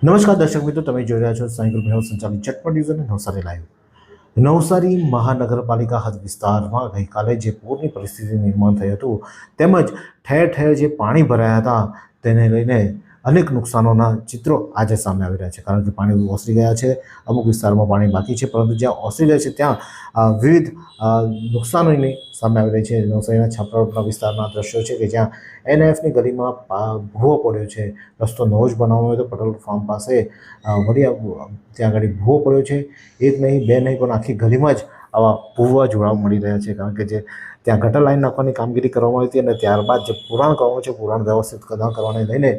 નમસ્કાર દર્શક મિત્રો, તમે જોઈ રહ્યા છો સાઈ ગ્રુપ હેલ્થ સંચાલિત ચટપટ ન્યૂઝ અને નવસારી લાઈવ। નવસારી મહાનગરપાલિકા હદ વિસ્તારમાં ગઈકાલે જે પૂરની પરિસ્થિતિ નિર્માણ થયું હતું તેમજ ઠેર ઠેર જે પાણી ભરાયા હતા તેને લઈને અનેક નુકસાનોના ચિત્રો આજે સામે આવી રહ્યા છે, કારણ કે પાણી ઓસરી ગયા છે। અમુક વિસ્તારમાં પાણી બાકી છે, પરંતુ જ્યાં ઓસરી જાય છે ત્યાં વિવિધ નુકસાનોની સામે આવી રહી છે। નવસારીના છાપરાના વિસ્તારના દ્રશ્યો છે કે જ્યાં NFની ગલીમાં ભૂવો પડ્યો છે। રસ્તો નવો જ બનાવવામાં આવ્યો હતો પટેલ ફાર્મ પાસે, વડિયા ત્યાં આગળ ભૂવો પડ્યો છે। એક નહીં બે નહીં પણ આખી ગલીમાં જ આવા ભૂવા જોવા મળી રહ્યા છે, કારણ કે જે ત્યાં ગટર લાઈન નાખવાની કામગીરી કરવામાં આવી હતી અને ત્યારબાદ જે પુરાણ કરવાનું છે, પુરાણ વ્યવસ્થિત કરવાને લઈને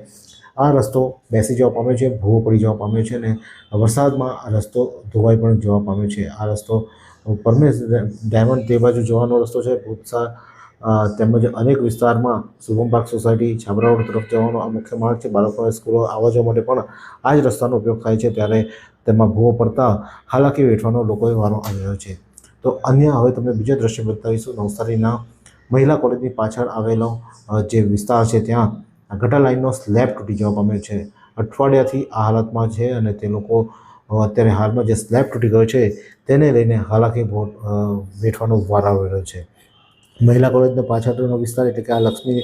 આ રસ્તો બેસી જવા પામ્યો છે, ભૂવો પડી જવા પામ્યો છે અને વરસાદમાં આ રસ્તો ધોવાઈ પણ જવા પામ્યો છે। આ રસ્તો પરમેશ ડાયમંડ તે બાજુ જવાનો રસ્તો છે, ભૂતસા તેમજ અનેક વિસ્તારમાં Shubham park society Chhabra road તરફ જવાનો આ મુખ્ય માર્ગ છે। બાળકોને સ્કૂલો આવવા જવા માટે પણ આ જ રસ્તાનો ઉપયોગ થાય છે, ત્યારે તેમાં ભૂવો પડતા હાલાકી વેઠવાનો લોકોએ વારો આવી રહ્યો છે। તો અન્ય હવે તમને બીજો દ્રશ્ય બતાવીશું। નવસારીના મહિલા કોલેજની પાછળ આવેલો જે વિસ્તાર છે ત્યાં ગટર લાઇનનો સ્લેબ તૂટી જવા પામ્યો છે। અઠવાડિયાથી આ હાલતમાં છે અને તે લોકો અત્યારે હાલમાં જે સ્લેબ તૂટી ગયો છે તેને લઈને હાલાકી વેઠવાનો વાર આવી રહ્યો છે। મહિલા કોલેજનો પાછળનો વિસ્તાર એટલે કે આ લક્ષ્મી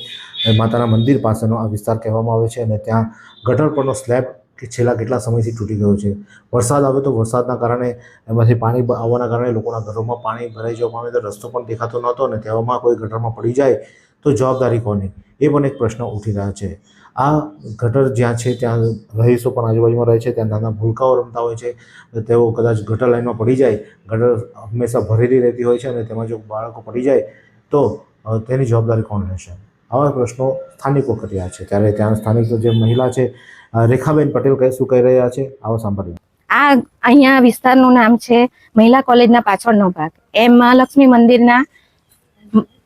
માતાના મંદિર પાસેનો આ વિસ્તાર કહેવામાં આવે છે અને ત્યાં ગટર પરનો સ્લેબ છેલ્લા કેટલા સમયથી તૂટી ગયો છે। વરસાદ આવે તો વરસાદના કારણે એમાંથી પાણી આવવાના કારણે લોકોના ઘરોમાં પાણી ભરાઈ જવા પામે તો રસ્તો પણ દેખાતો નહોતો અને તેવામાં કોઈ ગટરમાં પડી જાય તો જવાબદારી કોની, એ પણ એક પ્રશ્ન ઉઠી રહ્યા છે। આ ગટર જ્યાં છે ત્યાં રહીશો પણ આજુબાજુમાં રહે છે, ત્યાં નાના ભૂલકાઓ રમતા હોય છે, તેઓ કદાચ ગટર લાઈનમાં પડી જાય, ગટર હંમેશા ભરેલી રહેતી હોય છે અને તેમાં જો બાળકો પડી જાય તો તેની જવાબદારી કોણ રહેશે? આવા પ્રશ્નો સ્થાનિકો કરી રહ્યા છે। ત્યારે ત્યાં સ્થાનિક જે મહિલા છે રેખાબેન પટેલ શું કહી રહ્યા છે, આવો સાંભળીએ। આ અહીંયા વિસ્તારનું નામ છે મહિલા કોલેજના પાછળનો ભાગ, એમ મહાલક્ષ્મી મંદિરના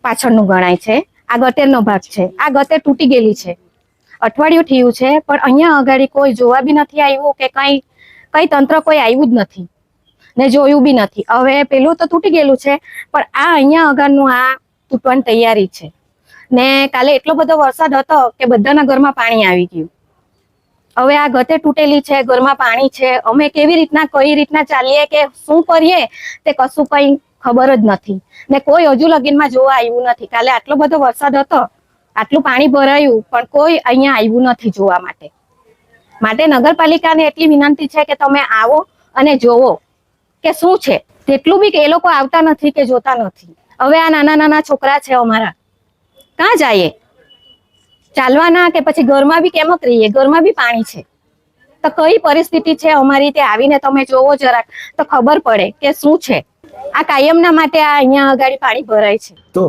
પાછળનું ગણાય છે। આ ગટેરનો ભાગ છે, આ ગટેર તૂટી ગયેલી છે, અઠવાડિયું થયું છે, પણ અહીંયા અગાડી કોઈ જોવા બી નથી આવ્યું કે કઈ તંત્ર કોઈ આવ્યું જ નથી ને જોયું બી નથી। હવે પેલું તો તૂટી ગયેલું છે, પણ આ અહીંયા આગળનું આ તૂટવાની તૈયારી છે ને કાલે એટલો બધો વરસાદ હતો કે બધાના ઘરમાં પાણી આવી ગયું। હવે આ ગટે તૂટેલી છે, ઘરમાં પાણી છે, અમે કેવી રીતના કઈ રીતના ચાલીએ કે શું કરીએ તે કશું કઈ ખબર જ નથી ને કોઈ હજુ લગીનમાં જોવા આવ્યું નથી। કાલે આટલો બધો વરસાદ હતો, આટલું પાણી ભરાયું, પણ કોઈ અહીંયા આવ્યું નથી જોવા માટે નગરપાલિકાને એટલી વિનંતી છે કે તમે આવો અને જોવો કે શું છે। તેટલું બી એ લોકો આવતા નથી કે જોતા નથી। હવે આ નાના નાના છોકરા છે અમારા, ક્યાં જઈએ? ચાલવાના કે પછી ઘરમાં બી કેમ રહીએ? ઘરમાં બી પાણી છે, તો કઈ પરિસ્થિતિ છે અમારી તે આવીને તમે જોવો જરાક તો ખબર પડે કે શું છે। આ કાયમના માટે આ અહીંયા આગળ પાણી ભરાય છે। તો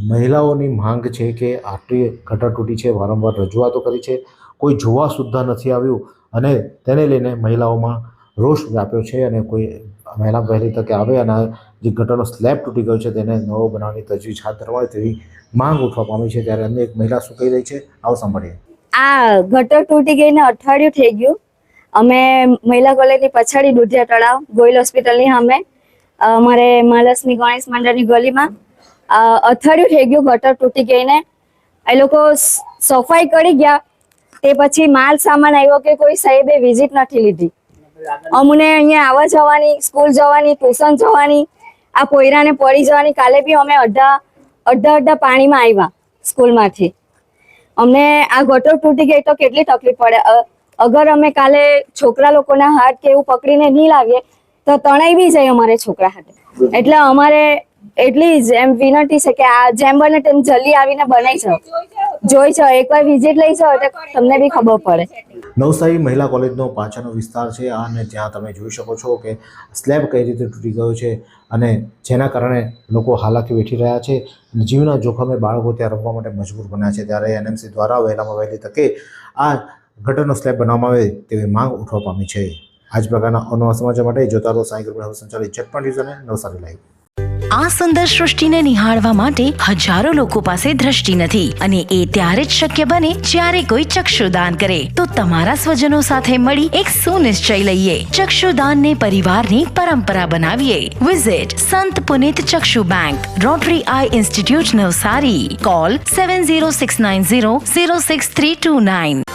મહિલાઓની માંગ છે કે આટલી ગટર તૂટી છે, વારંવાર રજૂઆતો કરી છે, કોઈ જોવા સુદ્ધા નથી આવ્યું અને તેને લઈને મહિલાઓમાં રોષ વ્યાપ્યો છે અને કોઈ મહિલા વહેલી તકે આવે અને જે ગટરનો સ્લેબ તૂટી ગયો છે તેને નવો બનાવવાની તજવીજ હાથ ધરવાય તેવી માંગ ઉઠવા પામી છે। ત્યારે અન્ય એક મહિલા શું કહી રહી છે, આવો સાંભળીએ। આ ગટર તૂટી ગઈને અઠવાડિયું થઈ ગયું। અમે મહિલા કોલેજની પછાડી દુધિયા તળાવ ગોયલ હોસ્પિટલની સામે અમારે મહાલક્ષ્મી ગણેશ મંડળની ગલીમાં અઠવાડિયું થઈ ગયું ગટર તૂટી ગઈને। એ લોકો સફાઈ કરી ગયા તે પછી માલ સામાન આવ્યો કે કોઈ સાહેબે વિઝિટ નથી લીધી। અમને અહીંયા આવવા જવાની, સ્કૂલ જવાની, ટ્યુશન જવાની, આ પોયરાને પડી જવાની। કાલે બી અમે અડધા પાણીમાં આવ્યા સ્કૂલમાંથી। અમને આ ગટર તૂટી ગઈ તો કેટલી તકલીફ પડે। અગર અમે કાલે છોકરા લોકોના હાથ કે એવું પકડીને નહીં લાવીએ તો તણાઈ બી જાય અમારે છોકરા હાથે। એટલે અમારે એટલી જ એમ વિનંતી છે કે આ જેમ બને તેમ જલ્દી આવીને બનાવી જાઓ, જોઈ જાઓ, એકવાર વિઝિટ લઈ જાઓ તો તમને બી ખબર પડે। નવસારી મહિલા કોલેજનો પાછળનો વિસ્તાર છે અને ત્યાં તમે જોઈ શકો છો કે સ્લેબ કઈ રીતે તૂટી ગયો છે અને જેના કારણે લોકો હાલાકી વેઠી રહ્યા છે, જીવના જોખમે બાળકો ત્યાં રમવા માટે મજબૂર બન્યા છે। ત્યારે NMC દ્વારા વહેલામાં વહેલી તકે આ ગટરનો સ્લેબ બનાવવામાં આવે તેવી માંગ ઉઠવા પામી છે। આ જ પ્રકારના અનવા સમાચાર માટે જોતા રહો સાઈ ગ્રુપ સંચાલિત ચટપટ ન્યૂઝ અને નવસારી લાઈવ। આ સુંદર સૃષ્ટિને નિહાળવા માટે હજારો લોકો પાસે દ્રષ્ટિ નથી અને એ ત્યારે જ શક્ય બને જ્યારે કોઈ ચક્ષુદાન કરે। તો તમારા સ્વજનો સાથે મળી એક સુનિશ્ચય લઈએ, ચક્ષુદાનને પરિવારની પરંપરા બનાવીએ। Visit Sant Punit Chakshu bank, rotary eye institute Navsari. Call 7069006329।